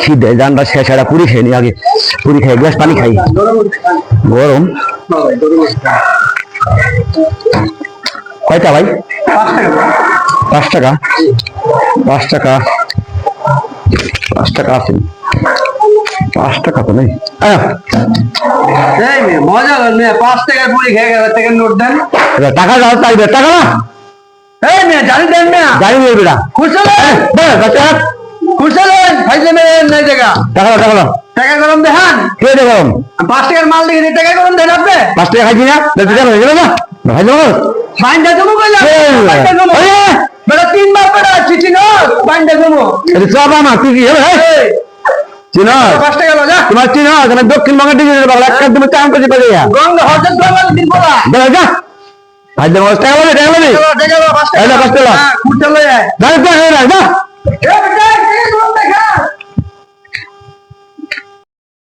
খিদে জানটা শেষ একটা পুরি খেয়ে নি আগে পুরি খাই গ্লাস পানি খাই গরম কয়টা ভাই 5 টাকা 5 টাকা 5 টাকা আছে 5 টাকা তো নেই মজা করলে 5 টাকার পুরি খেয়ে গেল টাকার নোট দেন টাকা দাও চাইবে টাকা না এই মেয়ে জানি দেন না গাড়ি নিয়ে বেড়া খুশলেন খুশলেন ফাইলে মেয়ে নাই টাকা টাকা দাও টাকা গরম দেখান কে দে গরম 5 টাকার মাল দেখে টাকা গরম দেন আপনি 5 টাকা খাইছি না টাকা হয়ে গেল না ভাই দাও বাইন্দা জমু কইলা বাইন্দা জমু বেটা 3 বার বেটা চিঠি ন বাইন্দা জমু এটা সব আমার তুই কি হে চিনো 5 টাকা লও যা তোমার চিনো এখানে দক্ষিণবঙ্গের দিকে বাংলা একটা তুমি কাম করতে পারে গঙ্গা হজরত বাবা দিন বলা দাও যা ভাই দাও টাকা লাগে টাকা 5 টাকা 5 টাকা হ্যাঁ খুঁটতে লই আয় দাও দাও